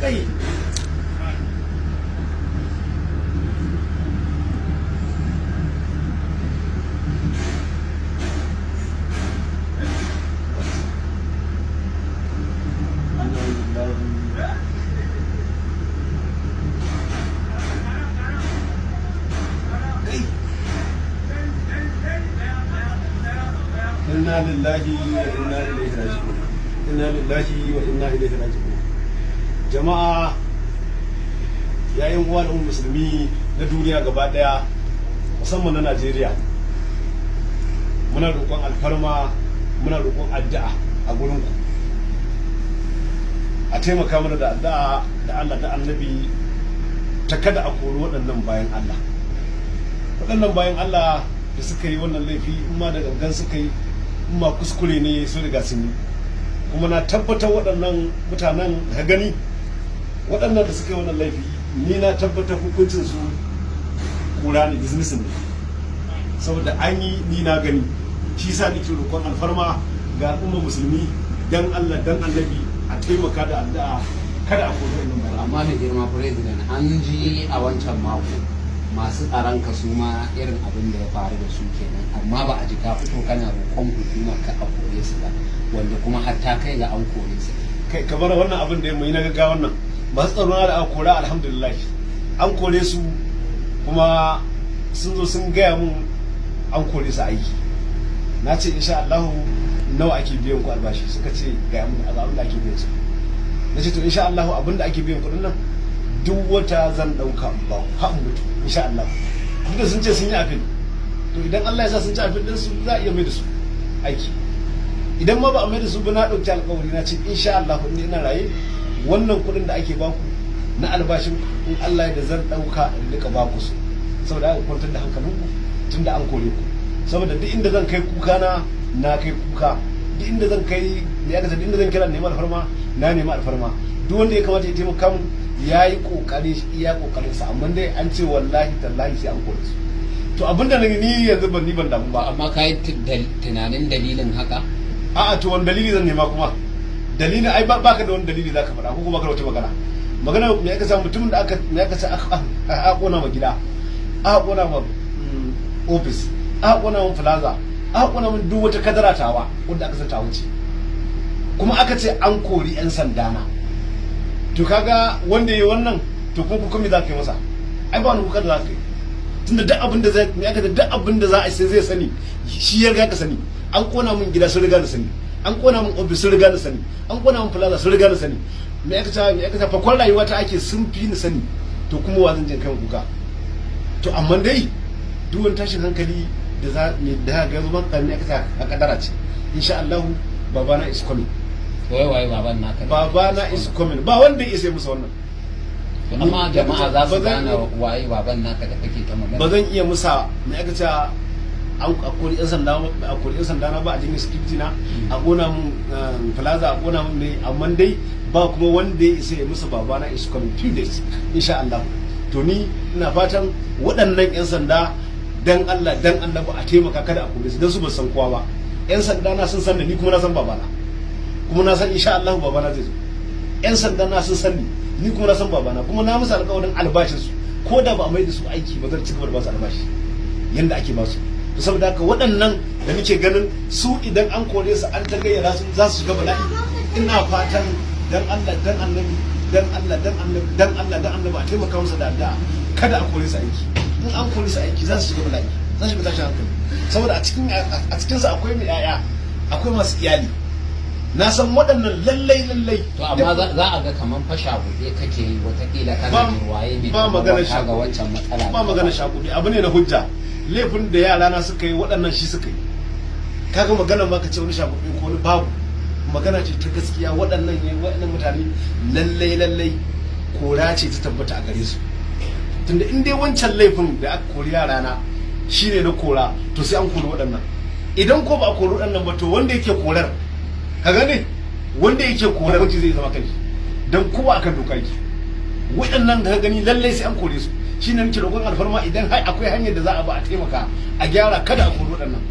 kai inna lillahi wa inna ilaihi raji'un inna lillahi wa inna ilaihi raji'un jama'a yayin uwa da musulmi na duniya gaba daya musamman na Najeriya muna roƙon alfarma muna roƙon addu'a a gurin ku a taimaka mana da addu'a da Allah da Annabi ta kada a kori waɗannan bayan Allah da suka yi wannan laifi in ma da gangan suka yi in ma kuskure ne sun riga sun yi kuma na tabbatar waɗannan mutanen da gani waɗannan da suka yi wannan laifi ni na tabbatar hukuncin su kura ne business ne saboda an yi ni na gani shi sa nake roƙon alfarma ga al'ummar musulmi dan Allah dan Annabi a taimaka da addu'a kada a kori wannan bayan. Amma mai girma president an ji a wancan mako masu tsaron ka su ma irin abin da ya faru da su kenan amma ba a ji ka fito kana roƙon hukumar ka a kore su ba wanda kuma har ta kai ga an kore su kai kamar wannan abin da mai na gaggawa wannan masu tsaro da aka kora alhamdulillah an kore su kuma sun zo sun gaya mun an kore su aiki na ce insha Allah nawa ake biyan ku albashi suka ce ga mun abin da ake biyan su na ce to insha Allah abin da ake biyan kuɗin nan duk wata zan ɗauka ba ha mutu insha Allah duk da sun ce sun yi afil to idan Allah ya sa sun ci afil din su za a iya mai da su aiki idan ma ba a mai da su ba na ɗauki alƙawari na ce insha Allah in ina raye wannan kuɗin da ake baku na albashin in Allah ya da zan ɗauka in rika baku su saboda aka kwantar da hankalinku tunda an kore ku saboda duk inda zan kai kuka na kai kuka duk inda zan kai ya ga duk inda zan kira neman alfarma na neman alfarma duk wanda ya kamata ya taimaka mu ya yi kokari iya kokarin sa amma dai an ce wallahi tallahi sai an kore su to abinda ni yanzu ban damu ba amma kai tunanin dalilin haka a'a to wani dalili zan nema kuma dalilin ai baka da wani dalili zaka faɗa ko kuma ka wata magana me aka samu mutumin da aka ce aka kona ma gida aka kona ma office aka kona ma plaza aka kona ma duk wata kadara tawa wanda aka san ta wuce kuma aka ce an kori yan sandana to kaga wanda yayi wannan to kuma me za ka yi masa ai ba wani kuka da za ka yi tunda duk abin da zai me aka da duk abin da za a sai zai sani shi ya riga ka sani an kona min gida sun riga da sani an kona min office sun riga da sani an kona min plaza sun riga da sani me aka ta fakon rayuwa ta ake sun fi ni sani to kuma wa zan jin kan kuka to amma dai duk wani tashin hankali da za me da ga zuban kan aka ta a kadara ce insha Allah babana is coming waye baban naka babana is coming ba wanda ya sai musu wannan amma jama'a za su gane waye baban naka da kake ta magana ba zan iya musa me aka ta a kori yan sanda na ba a jini security na a kona mun plaza a kona mun ne amma dai ba kuma wanda ya isa ya musu babana is coming 2 days insha Allah to ni ina fatan waɗannan yan sanda dan Allah dan annabi a taimaka kada a kore su dan su ba san kowa ba yan sanda na sun san da ni kuma na san babana kuma na san insha Allah babana zai zo yan sanda na sun san ni kuma na san babana kuma na musu alƙawarin albashin su ko da ba a mai da su aiki ba zan ci gaba da ba su albashi yanda ake ba su saboda haka waɗannan da muke ganin su idan an kore su an ta gayyara su za su shiga bala'i ina fatan dan Allah dan annabi dan Allah dan annabi dan Allah dan annabi a taimaka musu da addu'a kada a kore su aiki in an kore su aiki za su shiga bala'i za su shiga tashin hankali saboda a cikin su akwai mai yaya akwai masu iyali na san waɗannan lallai to amma za a ga kaman fasha gobe kake yi watakila kana jirwaye ne ba magana ga wancan matsala ba magana shagudi abu ne na hujja laifin da yara na suka yi waɗannan shi suka yi kaga magana ma ka ce wani shagudi ko wani babu magana ce ta gaskiya waɗannan mutane lallai kora ce ta tabbata a gare su tunda in dai wancan laifin da aka kori yara na shine na kora to sai an kori waɗannan idan ko ba a kori waɗannan ba to wanda yake korar ka gane wanda yake korar wacce zai zama kai dan kowa akan doka yake waɗannan da ka gani lallai sai an kore su shine nake roƙon alfarma idan har akwai hanyar da za a ba a taimaka a gyara kada a kori waɗannan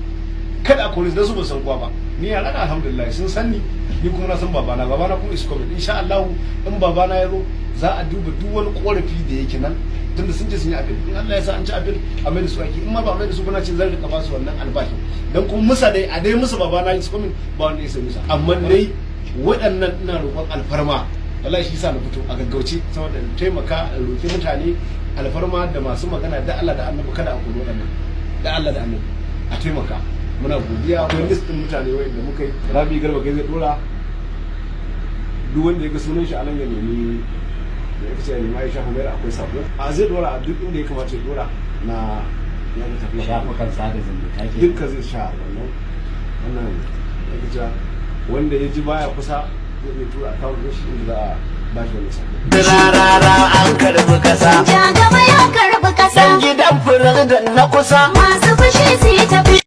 kada a kori su dan su ba san kowa ba ni yara na alhamdulillah sun san ni ni kuma na san babana kuma is coming insha Allah. In babana ya zo za a duba duk wani korafi da yake nan, tunda sun ce sun yi abin, in Allah ya sa an ci abin a mai da su aiki, in ma ba a mai da su bana ce zan rika ba su wannan albashin, dan kuma musa dai a dai musu babana is coming ba wanda ya sai musa. Amma dai waɗannan ina roƙon alfarma, wallahi shi yasa na fito a gaggauce saboda in taimaka in roƙi mutane alfarma da masu magana da Allah da Annabi kada a kula waɗannan, da Allah da Annabi a taimaka. Muna godiya akwai list din mutane wanda muka yi. Rabi Garba kai zai dora, duk wanda ya ga sunan shi a nan ya nemi da ya ce ya nemi Aisha Humaira, akwai sako a zai dora a duk inda ya kamata ya dora na tafiya shafukan sada zumunta ke dukkan zai sha wannan ya ga wanda ya ji baya kusa zai tura account din shi inda za a ba shi wani sako. Rarara an karbi kasa, ja gaba ya karbi kasa, dan gidan furar da na kusa masu fushi su yi tafi